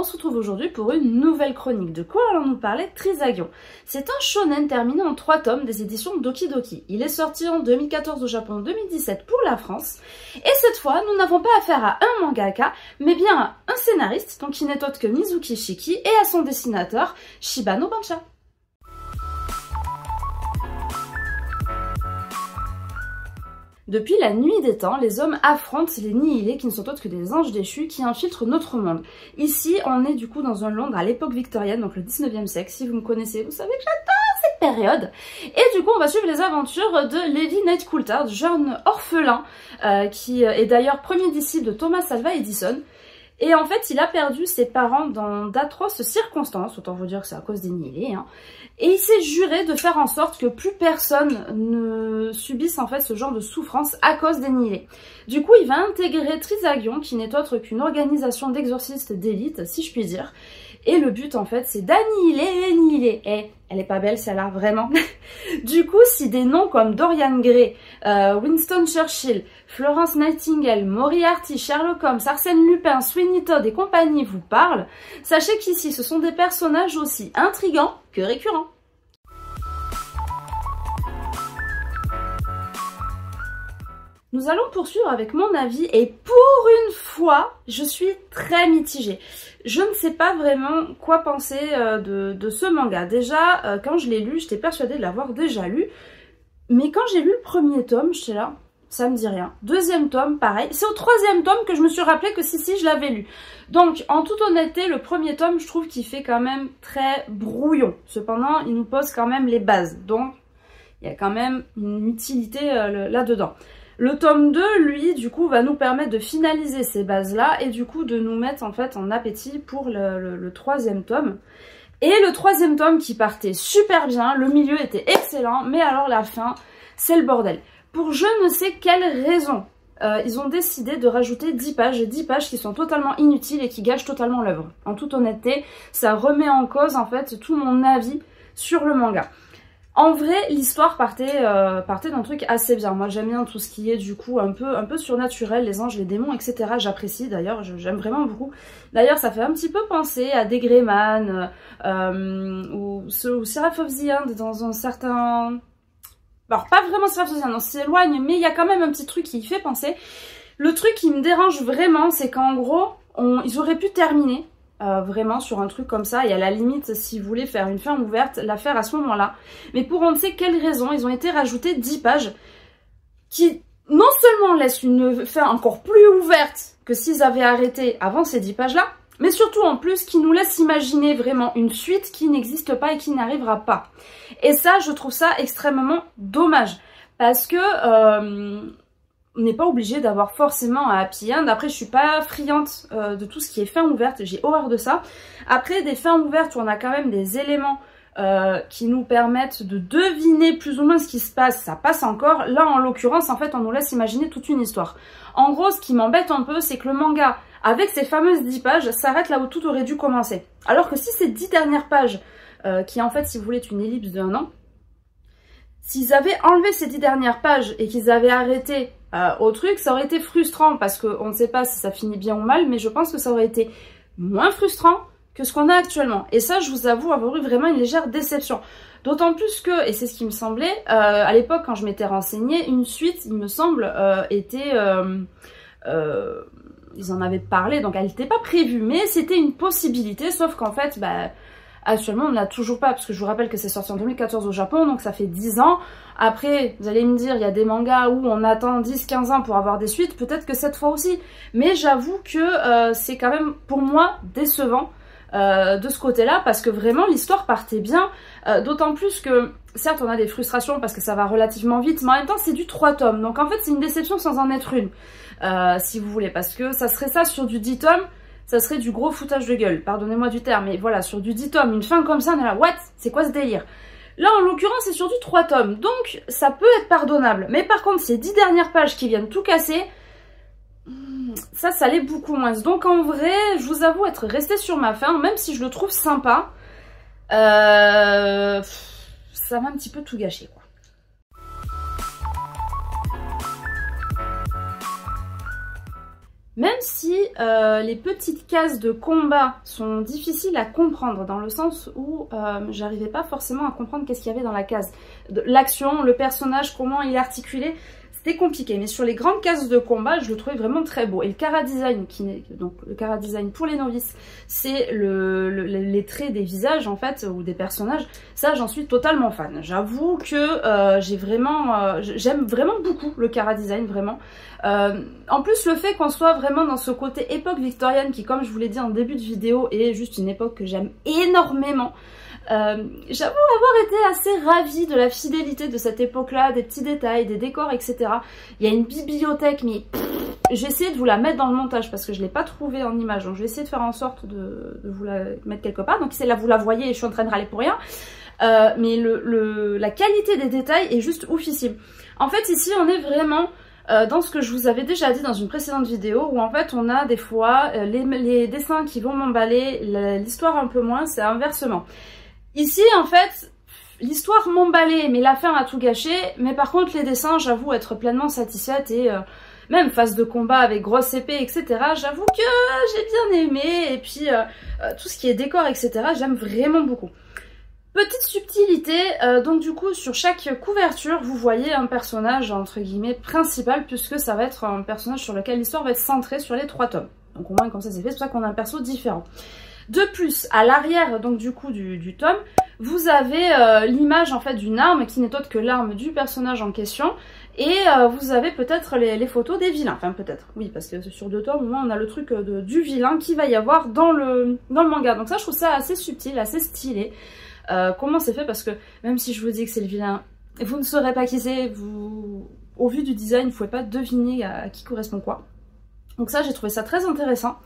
on se retrouve aujourd'hui pour une nouvelle chronique. De quoi allons-nous parler? Trisagion. C'est un shonen terminé en 3 tomes des éditions Doki Doki. Il est sorti en 2014 au Japon, 2017 pour la France. Et cette fois, nous n'avons pas affaire à un mangaka, mais bien à un scénariste, donc qui n'est autre que Mizuki Shiki, et à son dessinateur, Shibano Bancha. Depuis la nuit des temps, les hommes affrontent les Nihilés qui ne sont autres que des anges déchus qui infiltrent notre monde. Ici, on est du coup dans un Londres à l'époque victorienne, donc le 19e siècle. Si vous me connaissez, vous savez que j'adore cette période. Et du coup, on va suivre les aventures de Levi Knight Coulthard, jeune orphelin, qui est d'ailleurs premier disciple de Thomas Alva Edison. Et en fait, il a perdu ses parents dans d'atroces circonstances, autant vous dire que c'est à cause des Nihilés, hein. Et il s'est juré de faire en sorte que plus personne ne subisse en fait ce genre de souffrance à cause des Nihilés. Du coup, il va intégrer Trisagion, qui n'est autre qu'une organisation d'exorcistes d'élite, si je puis dire. Et le but, en fait, c'est d'annihiler les Nihilés. Eh, elle est pas belle celle-là, vraiment. Du coup, si des noms comme Dorian Gray, Winston Churchill, Florence Nightingale, Moriarty, Sherlock Holmes, Arsène Lupin, Sweeney Todd et compagnie vous parlent, sachez qu'ici, ce sont des personnages aussi intrigants que récurrents. Nous allons poursuivre avec mon avis et pour une fois, je suis très mitigée. Je ne sais pas vraiment quoi penser de ce manga. Déjà, quand je l'ai lu, j'étais persuadée de l'avoir déjà lu. Mais quand j'ai lu le premier tome, j'étais là, ça me dit rien. Deuxième tome, pareil. C'est au troisième tome que je me suis rappelé que si, je l'avais lu. Donc, en toute honnêteté, le premier tome, je trouve qu'il fait quand même très brouillon. Cependant, il nous pose quand même les bases. Donc, il y a quand même une utilité là-dedans. Le tome 2, lui, du coup, va nous permettre de finaliser ces bases-là et du coup de nous mettre en fait en appétit pour le troisième tome. Et le troisième tome qui partait super bien, le milieu était excellent, mais alors la fin, c'est le bordel. Pour je ne sais quelle raison, ils ont décidé de rajouter 10 pages qui sont totalement inutiles et qui gâchent totalement l'œuvre. En toute honnêteté, ça remet en cause en fait tout mon avis sur le manga. En vrai, l'histoire partait d'un truc assez bien. Moi, j'aime bien tout ce qui est du coup un peu surnaturel, les anges, les démons, etc. J'apprécie d'ailleurs, j'aime vraiment beaucoup. D'ailleurs, ça fait un petit peu penser à des Greyman ou Seraph of the End dans un certain... Alors, pas vraiment Seraph of the End, on s'éloigne, mais il y a quand même un petit truc qui y fait penser. Le truc qui me dérange vraiment, c'est qu'en gros, ils auraient pu terminer vraiment sur un truc comme ça, et à la limite, si vous voulez faire une fin ouverte, la faire à ce moment-là. Mais pour on ne sait quelle raison, ils ont été rajoutés 10 pages qui non seulement laissent une fin encore plus ouverte que s'ils avaient arrêté avant ces 10 pages-là, mais surtout en plus qui nous laissent imaginer vraiment une suite qui n'existe pas et qui n'arrivera pas. Et ça, je trouve ça extrêmement dommage, parce que... on n'est pas obligé d'avoir forcément un happy end. Après, je suis pas friande de tout ce qui est fin ouverte, j'ai horreur de ça. Après, des fins ouvertes où on a quand même des éléments qui nous permettent de deviner plus ou moins ce qui se passe, ça passe encore. Là, en l'occurrence, en fait, on nous laisse imaginer toute une histoire. En gros, ce qui m'embête un peu, c'est que le manga, avec ces fameuses 10 pages, s'arrête là où tout aurait dû commencer. Alors que si ces 10 dernières pages, qui en fait, si vous voulez, est une ellipse d'1 an, s'ils avaient enlevé ces 10 dernières pages et qu'ils avaient arrêté au truc, ça aurait été frustrant parce qu'on ne sait pas si ça finit bien ou mal, mais je pense que ça aurait été moins frustrant que ce qu'on a actuellement. Et ça, je vous avoue avoir eu vraiment une légère déception. D'autant plus que, et c'est ce qui me semblait, à l'époque quand je m'étais renseignée, une suite, il me semble, était... ils en avaient parlé, donc elle n'était pas prévue, mais c'était une possibilité, sauf qu'en fait, bah... actuellement, on ne l'a toujours pas, parce que je vous rappelle que c'est sorti en 2014 au Japon, donc ça fait 10 ans. Après, vous allez me dire, il y a des mangas où on attend 10-15 ans pour avoir des suites, peut-être que cette fois aussi. Mais j'avoue que c'est quand même, pour moi, décevant de ce côté-là, parce que vraiment, l'histoire partait bien. D'autant plus que, certes, on a des frustrations parce que ça va relativement vite, mais en même temps, c'est du 3 tomes. Donc en fait, c'est une déception sans en être une, si vous voulez, parce que ça serait ça sur du 10 tomes. Ça serait du gros foutage de gueule, pardonnez-moi du terme, mais voilà, sur du 10 tomes, une fin comme ça, on est là, what? C'est quoi ce délire? Là, en l'occurrence, c'est sur du 3 tomes, donc ça peut être pardonnable. Mais par contre, ces 10 dernières pages qui viennent tout casser, ça l'est beaucoup moins. Donc en vrai, je vous avoue être restée sur ma fin, même si je le trouve sympa, ça m'a un petit peu tout gâché, quoi. Même si les petites cases de combat sont difficiles à comprendre, dans le sens où j'arrivais pas forcément à comprendre qu'est-ce qu'il y avait dans la case. L'action, le personnage, comment il est articulé, c'était compliqué. Mais sur les grandes cases de combat, je le trouvais vraiment très beau. Et le chara design, donc le chara design pour les novices, c'est les traits des visages en fait, ou des personnages. Ça, j'en suis totalement fan. J'avoue que j'aime vraiment beaucoup le chara design, vraiment. En plus, le fait qu'on soit vraiment dans ce côté époque victorienne qui, comme je vous l'ai dit en début de vidéo, est juste une époque que j'aime énormément. J'avoue avoir été assez ravie de la fidélité de cette époque-là, des petits détails, des décors, etc. Il y a une bibliothèque, mais j'ai essayé de vous la mettre dans le montage parce que je ne l'ai pas trouvée en image, donc je vais essayer de faire en sorte de vous la mettre quelque part. Donc c'est là, vous la voyez et je suis en train de râler pour rien. Mais la qualité des détails est juste oufissime. En fait, ici, on est vraiment dans ce que je vous avais déjà dit dans une précédente vidéo, où en fait on a des fois les dessins qui vont m'emballer, l'histoire un peu moins, c'est inversement. Ici en fait l'histoire m'emballait mais la fin a tout gâché, mais par contre les dessins, j'avoue être pleinement satisfaite, et même phase de combat avec grosse épée, etc. J'avoue que j'ai bien aimé, et puis tout ce qui est décor, etc. j'aime vraiment beaucoup. Petite subtilité, donc du coup sur chaque couverture vous voyez un personnage entre guillemets principal, puisque ça va être un personnage sur lequel l'histoire va être centrée sur les 3 tomes. Donc au moins comme ça c'est fait, c'est pour ça qu'on a un perso différent. De plus, à l'arrière donc du coup du tome, vous avez l'image en fait d'une arme qui n'est autre que l'arme du personnage en question, et vous avez peut-être les photos des vilains, enfin peut-être, oui, parce que sur 2 tomes au moins on a le truc du vilain qui va y avoir dans le manga. Donc ça je trouve ça assez subtil, assez stylé. Comment c'est fait, parce que même si je vous dis que c'est le vilain, vous ne saurez pas qui c'est, au vu du design, vous ne pouvez pas deviner à qui correspond quoi. Donc ça j'ai trouvé ça très intéressant.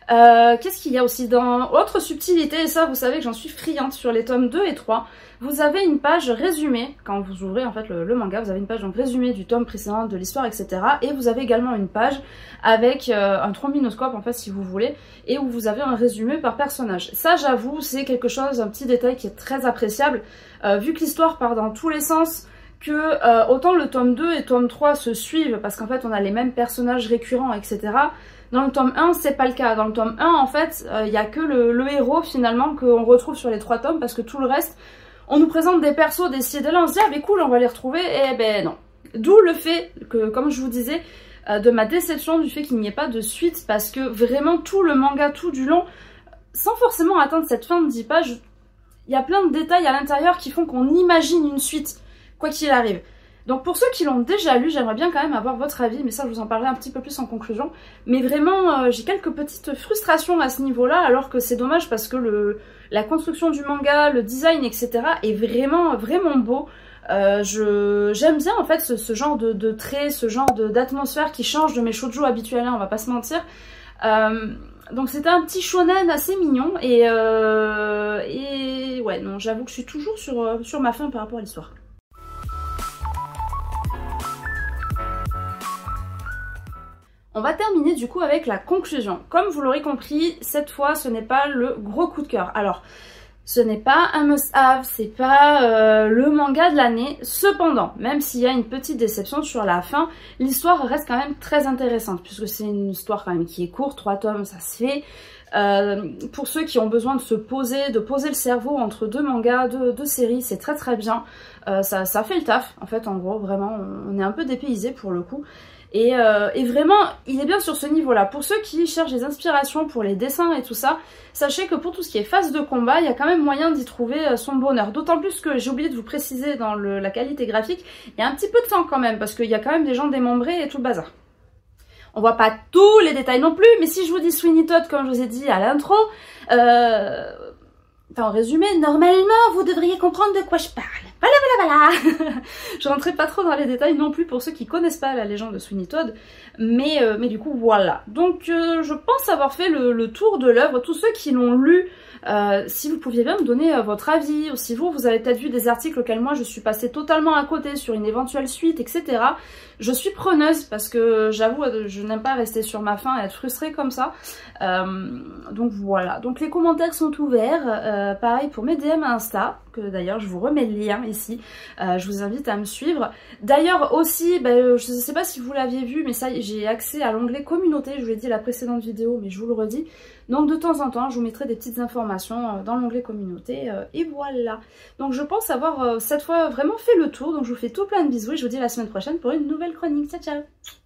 Qu'est-ce qu'il y a aussi dans autre subtilité, et ça vous savez que j'en suis friande sur les tomes 2 et 3, vous avez une page résumée, quand vous ouvrez en fait le manga, vous avez une page donc résumée du tome précédent, de l'histoire, etc. Et vous avez également une page avec un trombinoscope en fait si vous voulez, et où vous avez un résumé par personnage. Ça j'avoue c'est quelque chose, un petit détail qui est très appréciable, vu que l'histoire part dans tous les sens, que autant le tome 2 et tome 3 se suivent, parce qu'en fait on a les mêmes personnages récurrents, etc. Dans le tome 1, c'est pas le cas. Dans le tome 1, en fait, il n'y a que le héros, finalement, qu'on retrouve sur les 3 tomes, parce que tout le reste, on nous présente des persos, des ci et de là, on se dit « Ah, mais cool, on va les retrouver », et ben non. D'où le fait que, comme je vous disais, de ma déception du fait qu'il n'y ait pas de suite, parce que vraiment, tout le manga, tout du long, sans forcément atteindre cette fin de 10 pages, il y a plein de détails à l'intérieur qui font qu'on imagine une suite, quoi qu'il arrive. Donc pour ceux qui l'ont déjà lu, j'aimerais bien quand même avoir votre avis, mais ça je vous en parlerai un petit peu plus en conclusion. Mais vraiment, j'ai quelques petites frustrations à ce niveau-là, alors que c'est dommage parce que la construction du manga, le design, etc. est vraiment, vraiment beau. J'aime bien en fait ce genre de traits, ce genre d'atmosphère qui change de mes shoujo habituels, on va pas se mentir. Donc c'était un petit shonen assez mignon, et ouais, non, j'avoue que je suis toujours sur ma faim par rapport à l'histoire. On va terminer du coup avec la conclusion. Comme vous l'aurez compris, cette fois ce n'est pas le gros coup de cœur. Alors, ce n'est pas un must-have, c'est pas le manga de l'année. Cependant, même s'il y a une petite déception sur la fin, l'histoire reste quand même très intéressante, puisque c'est une histoire quand même qui est courte, 3 tomes ça se fait. Pour ceux qui ont besoin de poser le cerveau entre 2 mangas, 2 séries, c'est très très bien. Ça fait le taf, en fait, en gros, vraiment, on est un peu dépaysé pour le coup. Et vraiment, il est bien sur ce niveau-là. Pour ceux qui cherchent des inspirations pour les dessins et tout ça, sachez que pour tout ce qui est phase de combat, il y a quand même moyen d'y trouver son bonheur. D'autant plus que j'ai oublié de vous préciser dans la qualité graphique, il y a un petit peu de sang quand même, parce qu'il y a quand même des gens démembrés et tout le bazar. On voit pas tous les détails non plus, mais si je vous dis Sweeney Todd, comme je vous ai dit à l'intro, enfin en résumé, normalement vous devriez comprendre de quoi je parle. Voilà. Je rentrerai pas trop dans les détails non plus pour ceux qui connaissent pas la légende de Sweeney Todd, mais du coup voilà. Donc je pense avoir fait le tour de l'œuvre. Tous ceux qui l'ont lu, si vous pouviez bien me donner votre avis, ou si vous avez peut-être vu des articles auxquels moi je suis passée totalement à côté sur une éventuelle suite, etc. Je suis preneuse parce que j'avoue, je n'aime pas rester sur ma faim et être frustrée comme ça. Donc voilà, donc les commentaires sont ouverts. pareil pour mes DM Insta, que d'ailleurs je vous remets le lien ici, je vous invite à me suivre. D'ailleurs aussi, je ne sais pas si vous l'aviez vu, mais ça j'ai accès à l'onglet communauté, je vous l'ai dit la précédente vidéo, mais je vous le redis. Donc de temps en temps, je vous mettrai des petites informations dans l'onglet communauté, et voilà. Donc je pense avoir cette fois vraiment fait le tour, donc je vous fais tout plein de bisous et je vous dis à la semaine prochaine pour une nouvelle chronique. Ciao ciao.